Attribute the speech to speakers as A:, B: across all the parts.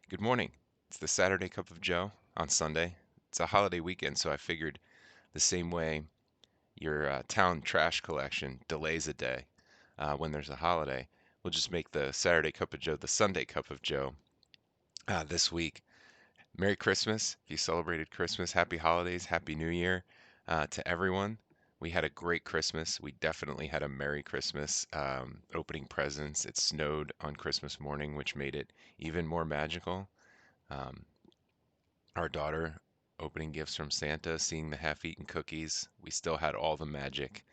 A: Good morning. It's the Saturday Cup of Joe on Sunday. It's a holiday weekend, so I figured the same way your town trash collection delays a day when there's a holiday, we'll just make the Saturday Cup of Joe the Sunday Cup of Joe this week. Merry Christmas. If you celebrated Christmas, happy holidays, happy New Year to everyone. We had a great Christmas. We definitely had a Merry Christmas opening presents. It snowed on Christmas morning, which made it even more magical. Um, our daughter opening gifts from Santa, seeing the half-eaten cookies. We still had all the magic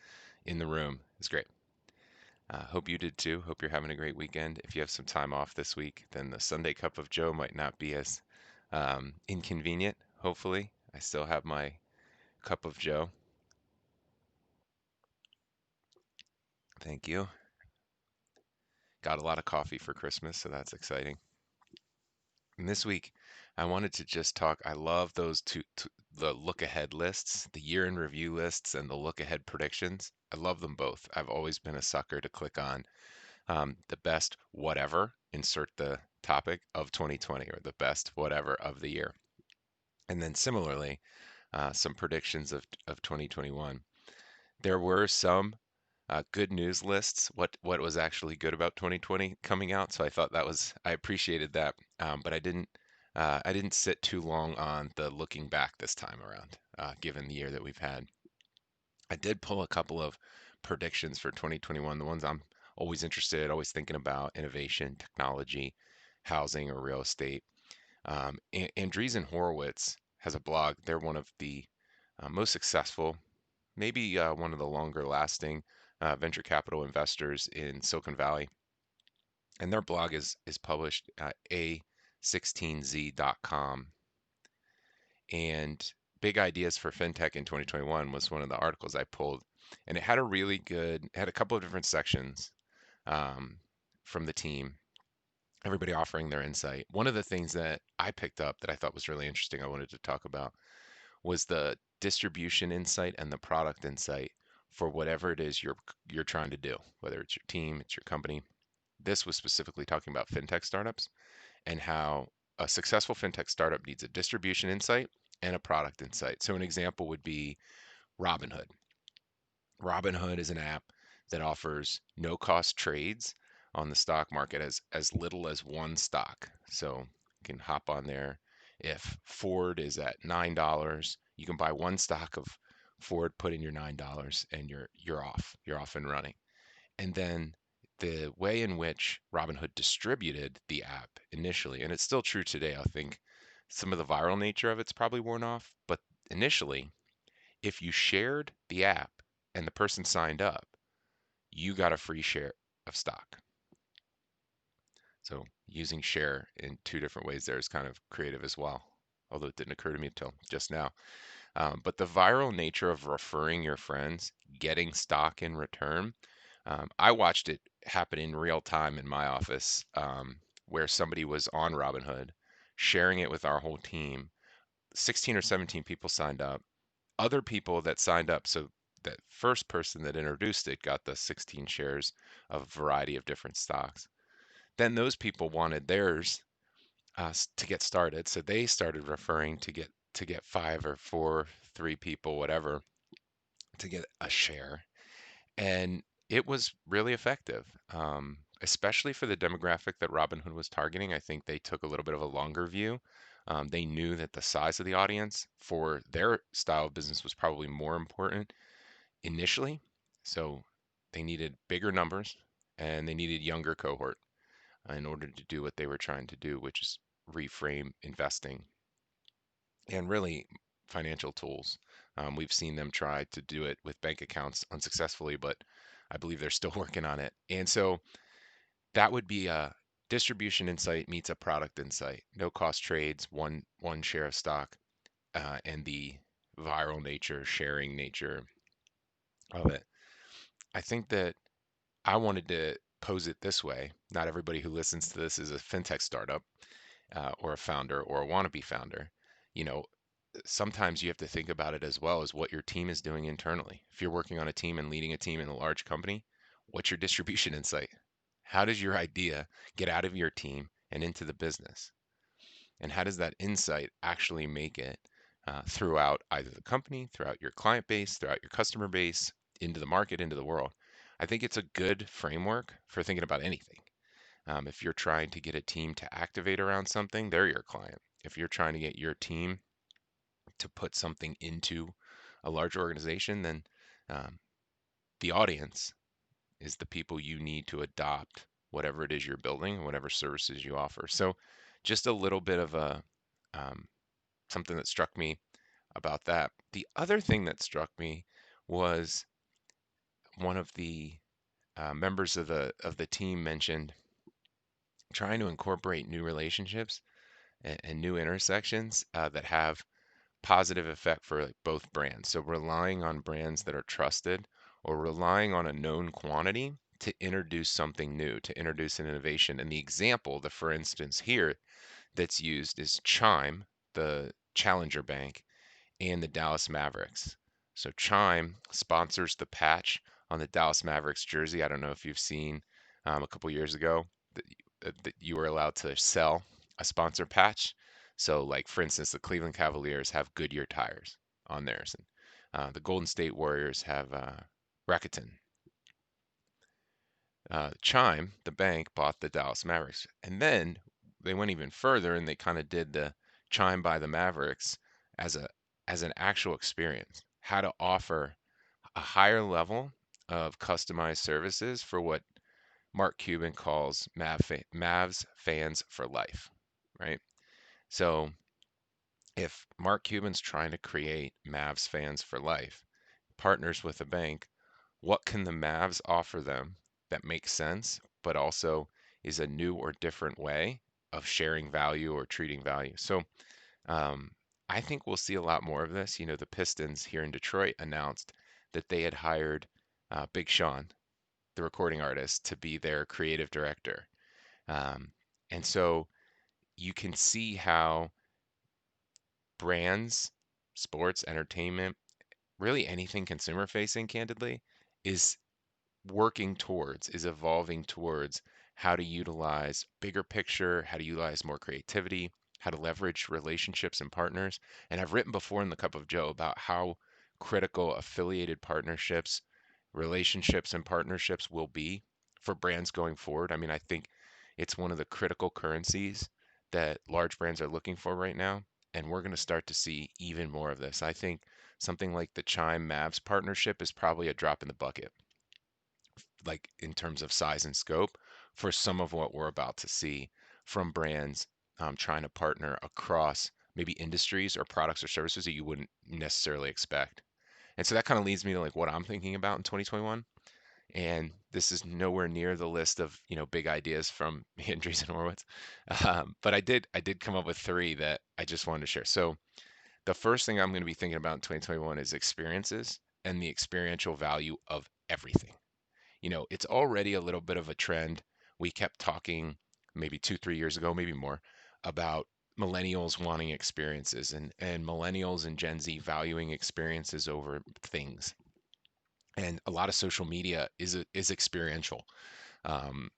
A: in the room. It's great. Hope you did too. Hope you're having a great weekend. If you have some time off this week, then the Sunday Cup of Joe might not be as inconvenient. Hopefully, I still have my cup of Joe. Thank you. Got a lot of coffee for Christmas, so that's exciting. And this week, I wanted to just talk. I love those the look ahead lists, the year in review lists, and the look ahead predictions. I love them both. I've always been a sucker to click on the best whatever, insert the topic of 2020 or the best whatever of the year. And then similarly, some predictions of 2021. There were some good news lists, what was actually good about 2020 coming out. So I appreciated that, but I didn't sit too long on the looking back this time around, given the year that we've had. I did pull a couple of predictions for 2021, the ones I'm always interested, always thinking about: innovation, technology, housing, or real estate. Andreessen Horowitz has a blog. They're one of the most successful, maybe one of the longer lasting venture capital investors in Silicon Valley. And their blog is published at a16z.com. And Big Ideas for FinTech in 2021 was one of the articles I pulled. And it had it had a couple of different sections um, from the team, everybody offering their insight. One of the things that I picked up that I thought was really interesting, I wanted to talk about, was the distribution insight and the product insight for whatever it is you're trying to do, whether it's your team, it's your company. This was specifically talking about fintech startups and how a successful fintech startup needs a distribution insight and a product insight. So an example would be Robinhood. Robinhood is an app that offers no cost trades on the stock market as little as one stock. So you can hop on there. If Ford is at $9, you can buy one stock of Ford, put in your $9, and you're off. You're off and running. And then the way in which Robinhood distributed the app initially, and it's still true today, I think some of the viral nature of it's probably worn off, but initially, if you shared the app and the person signed up, you got a free share of stock. So using share in two different ways there is kind of creative as well, although it didn't occur to me until just now. But the viral nature of referring your friends, getting stock in return, I watched it happen in real time in my office, where somebody was on Robinhood, sharing it with our whole team. 16 or 17 people signed up. Other people that signed up, so that first person that introduced it got the 16 shares of a variety of different stocks. Then those people wanted theirs to get started, so they started referring to get five or four, three people, whatever, to get a share, and it was really effective, especially for the demographic that Robinhood was targeting. I think they took a little bit of a longer view. They knew that the size of the audience for their style of business was probably more important initially, so they needed bigger numbers and they needed younger cohort in order to do what they were trying to do, which is reframe investing and really financial tools. We've seen them try to do it with bank accounts unsuccessfully, but I believe they're still working on it. And so that would be a distribution insight meets a product insight. No cost trades, one share of stock, and the viral nature, sharing nature of it. I think that I wanted to pose it this way. Not everybody who listens to this is a fintech startup or a founder or a wannabe founder. You know, sometimes you have to think about it as well as what your team is doing internally. If you're working on a team and leading a team in a large company, what's your distribution insight? How does your idea get out of your team and into the business? and how does that insight actually make it throughout either the company, throughout your client base, throughout your customer base, into the market, into the world. I think it's a good framework for thinking about anything. If you're trying to get a team to activate around something, they're your client. If you're trying to get your team to put something into a large organization, then um, the audience is the people you need to adopt whatever it is you're building, whatever services you offer. So, just a little bit of a um, something that struck me about that. The other thing that struck me was one of the members of the team mentioned trying to incorporate new relationships and new intersections that have positive effect for like both brands. So relying on brands that are trusted or relying on a known quantity to introduce something new, to introduce an innovation. And the example, the for instance here that's used is Chime, the challenger bank, and the Dallas Mavericks. So Chime sponsors the patch on the Dallas Mavericks jersey. I don't know if you've seen a couple years ago that you were allowed to sell a sponsor patch. So, like for instance, the Cleveland Cavaliers have Goodyear tires on theirs, and the Golden State Warriors have Rakuten. Chime, the bank, bought the Dallas Mavericks, and then they went even further and they kind of did the Chime by the Mavericks as a as an actual experience, how to offer a higher level of customized services for what Mark Cuban calls Mavs fans for life, right? So if Mark Cuban's trying to create Mavs fans for life, partners with a bank, what can the Mavs offer them that makes sense, but also is a new or different way of sharing value or treating value? So um, I think we'll see a lot more of this. You know, the Pistons here in Detroit announced that they had hired Big Sean, the recording artist, to be their creative director. Um, and so you can see how brands, sports, entertainment, really anything consumer facing, candidly, is working towards, is evolving towards how to utilize bigger picture, how to utilize more creativity, how to leverage relationships and partners. And I've written before in the Cup of Joe about how critical affiliated partnerships, relationships, and partnerships will be for brands going forward. I mean, I think it's one of the critical currencies that large brands are looking for right now. And we're going to start to see even more of this. I think something like the Chime Mavs partnership is probably a drop in the bucket, like in terms of size and scope, for some of what we're about to see from brands trying to partner across maybe industries or products or services that you wouldn't necessarily expect. And so that kind of leads me to like what I'm thinking about in 2021. And this is nowhere near the list of big ideas from Andreessen Horowitz, but I did come up with three that I just wanted to share. So the first thing I'm going to be thinking about in 2021 is experiences and the experiential value of everything. It's already a little bit of a trend. We kept talking maybe 2, 3 years ago, maybe more, about millennials wanting experiences and millennials and Gen Z valuing experiences over things. And a lot of social media is experiential. Um,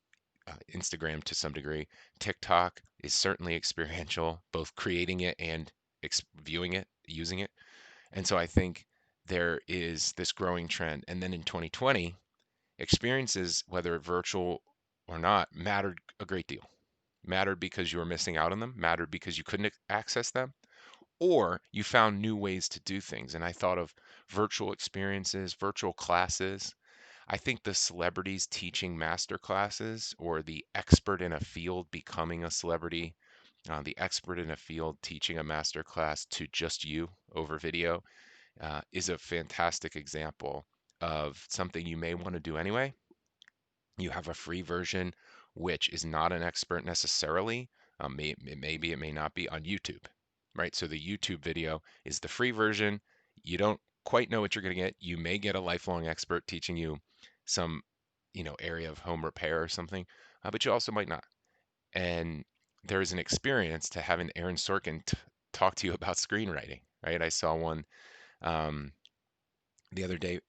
A: Instagram to some degree, TikTok is certainly experiential, both creating it and viewing it, using it. And so I think there is this growing trend. And then in 2020, experiences, whether virtual or not, mattered a great deal. Mattered because you were missing out on them, mattered because you couldn't access them, or you found new ways to do things. And I thought of virtual experiences, virtual classes. I think the celebrities teaching master classes or the expert in a field becoming a celebrity, the expert in a field teaching a master class to just you over video is a fantastic example of something you may want to do anyway. You have a free version, which is not an expert necessarily. Maybe it may not be on YouTube, right? So the YouTube video is the free version. You don't quite know what you're going to get. You may get a lifelong expert teaching you some, area of home repair or something, but you also might not. And there is an experience to having Aaron Sorkin talk to you about screenwriting, right? I saw one um, the other day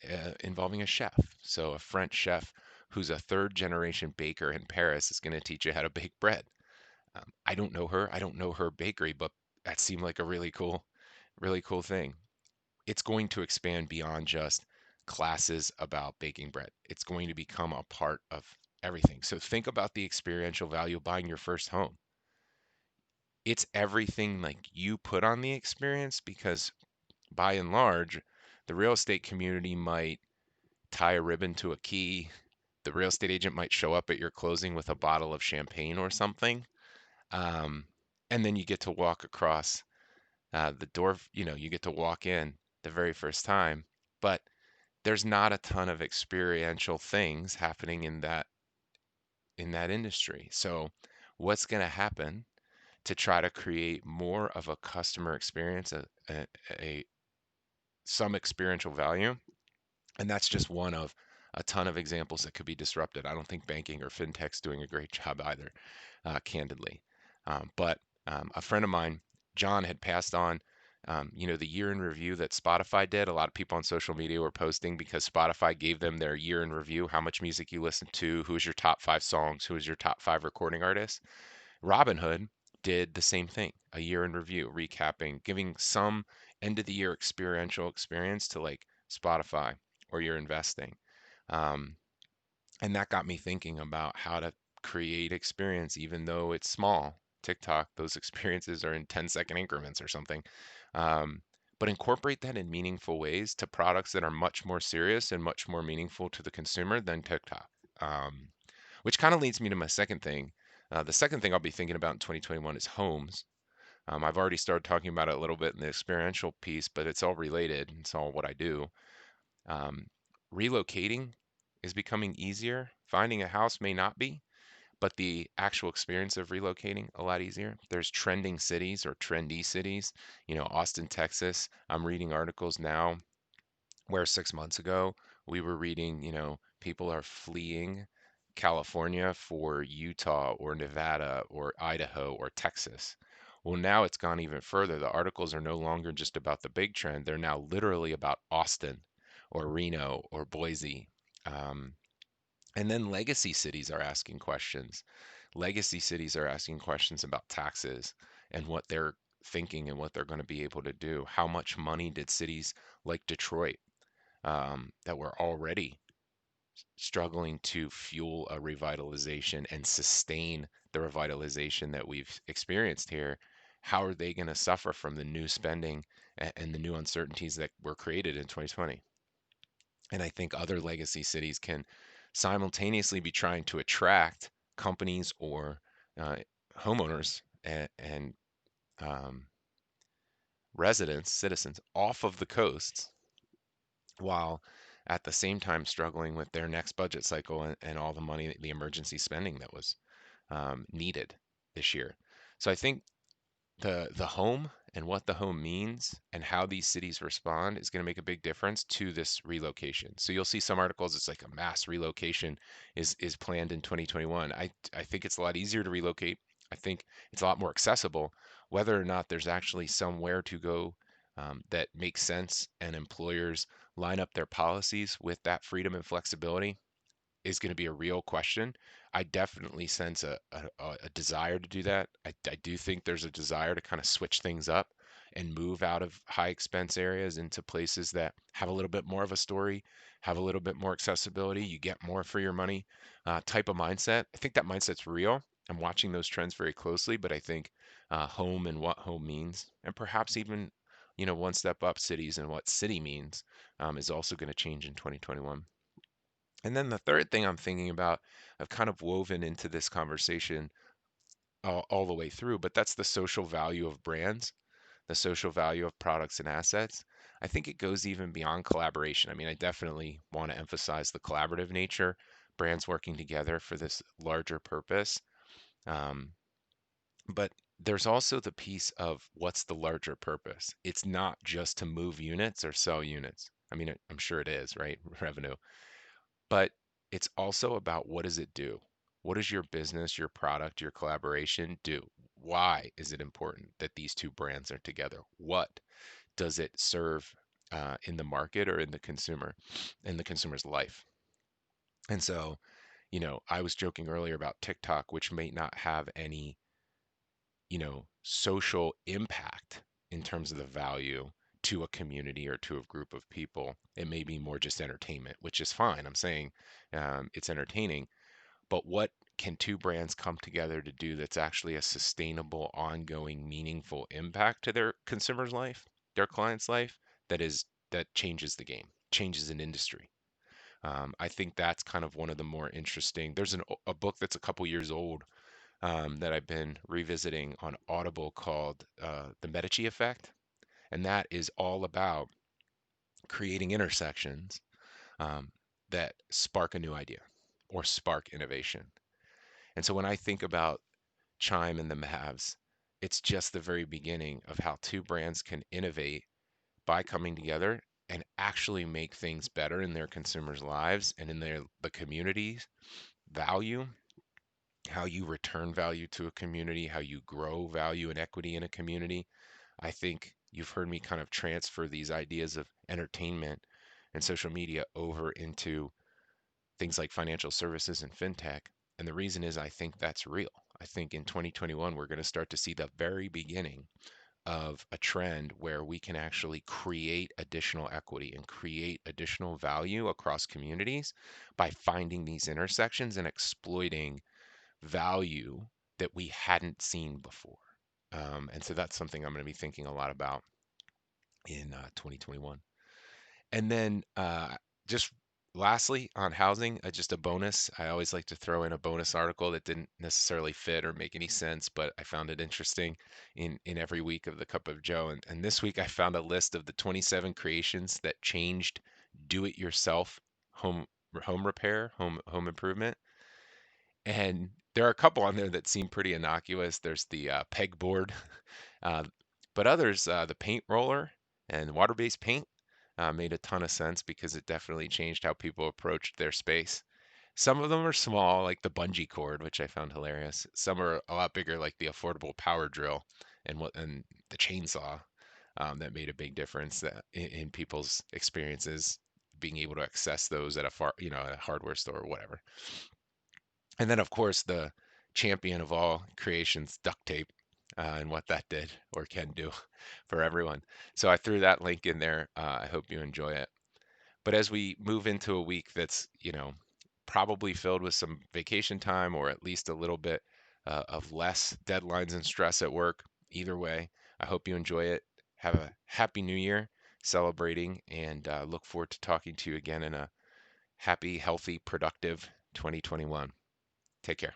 A: involving a chef. So a French chef who's a third generation baker in Paris is going to teach you how to bake bread. I don't know her. I don't know her bakery, but that seemed like a really cool thing. It's going to expand beyond just classes about baking bread. It's going to become a part of everything. So think about the experiential value of buying your first home. It's everything like you put on the experience because by and large, the real estate community might tie a ribbon to a key. The real estate agent might show up at your closing with a bottle of champagne or something. Um, and then you get to walk across the door, you get to walk in the very first time. But there's not a ton of experiential things happening in that industry. So what's going to happen to try to create more of a customer experience, a some experiential value? And that's just one of a ton of examples that could be disrupted. I don't think banking or fintech's doing a great job either, candidly. But a friend of mine, John, had passed on, the year in review that Spotify did. A lot of people on social media were posting because Spotify gave them their year in review, how much music you listened to, who's your top 5 songs, who is your top 5 recording artists. Robinhood did the same thing, a year in review, recapping, giving some end of the year experiential experience to like Spotify or your investing. Um, and that got me thinking about how to create experience, even though it's small. TikTok, those experiences are in 10-second increments or something. Um, but incorporate that in meaningful ways to products that are much more serious and much more meaningful to the consumer than TikTok. Um, which kind of leads me to my second thing. The second thing I'll be thinking about in 2021 is homes. I've already started talking about it a little bit in the experiential piece, but it's all related. It's all what I do. Um, Relocating is becoming easier. Finding a house may not be, but the actual experience of relocating a lot easier. There's trending cities or trendy cities, Austin, Texas. I'm reading articles now where 6 months ago we were reading, people are fleeing California for Utah or Nevada or Idaho or Texas. Well, now it's gone even further. The articles are no longer just about the big trend, they're now literally about Austin or Reno or Boise. Um, and then legacy cities are asking questions. Legacy cities are asking questions about taxes and what they're thinking and what they're going to be able to do. How much money did cities like Detroit, that were already struggling to fuel a revitalization and sustain the revitalization that we've experienced here, how are they going to suffer from the new spending and the new uncertainties that were created in 2020? And I think other legacy cities can simultaneously be trying to attract companies or uh, homeowners and um, residents, citizens off of the coasts while at the same time struggling with their next budget cycle and all the money, the emergency spending that was needed this year. So I think the home and what the home means and how these cities respond is going to make a big difference to this relocation. So you'll see some articles, it's like a mass relocation is planned in 2021. I think it's a lot easier to relocate. I think it's a lot more accessible. Whether or not there's actually somewhere to go that makes sense and employers line up their policies with that freedom and flexibility is going to be a real question. I definitely sense a desire to do that. I do think there's a desire to kind of switch things up and move out of high expense areas into places that have a little bit more of a story, have a little bit more accessibility, you get more for your money type of mindset. I think that mindset's real. I'm watching those trends very closely, but I think home and what home means, and perhaps even one step up cities and what city means is also going to change in 2021. And then the third thing I'm thinking about, I've kind of woven into this conversation all the way through, but that's the social value of brands, the social value of products and assets. I think it goes even beyond collaboration. I mean, I definitely want to emphasize the collaborative nature, brands working together for this larger purpose. Um, but there's also the piece of what's the larger purpose. It's not just to move units or sell units. I mean, I'm sure it is, right? Revenue. But it's also about what does it do? What does your business, your product, your collaboration do? Why is it important that these two brands are together? What does it serve in the market or in the consumer's life? And so, I was joking earlier about TikTok, which may not have any social impact in terms of the value to a community or to a group of people. It may be more just entertainment, which is fine. I'm saying it's entertaining, but what can two brands come together to do that's actually a sustainable, ongoing, meaningful impact to their consumer's life, their client's life, that changes the game, changes an industry. I think that's kind of one of the more interesting. There's a book that's a couple years old that I've been revisiting on Audible called The Medici Effect. And that is all about creating intersections um, that spark a new idea or spark innovation. And so when I think about Chime and the Mavs, it's just the very beginning of how two brands can innovate by coming together and actually make things better in their consumers' lives and in the community's value, how you return value to a community, how you grow value and equity in a community. I think you've heard me kind of transfer these ideas of entertainment and social media over into things like financial services and fintech. And the reason is I think that's real. I think in 2021, we're going to start to see the very beginning of a trend where we can actually create additional equity and create additional value across communities by finding these intersections and exploiting value that we hadn't seen before. And so that's something I'm going to be thinking a lot about in 2021. And then just lastly on housing, just a bonus. I always like to throw in a bonus article that didn't necessarily fit or make any sense, but I found it interesting in every week of the Cup of Joe. And this week I found a list of the 27 creations that changed do-it-yourself home home repair, home improvement. And there are a couple on there that seem pretty innocuous. There's the pegboard, uh, but others, the paint roller and water-based paint, made a ton of sense because it definitely changed how people approached their space. Some of them are small, like the bungee cord, which I found hilarious. Some are a lot bigger, like the affordable power drill and the chainsaw, that made a big difference in people's experiences, being able to access those at at a hardware store or whatever. And then, of course, the champion of all creations, duct tape, and what that did or can do for everyone. So I threw that link in there. I hope you enjoy it. But as we move into a week that's, probably filled with some vacation time or at least a little bit of less deadlines and stress at work, either way, I hope you enjoy it. Have a happy new year celebrating and look forward to talking to you again in a happy, healthy, productive 2021. Take care.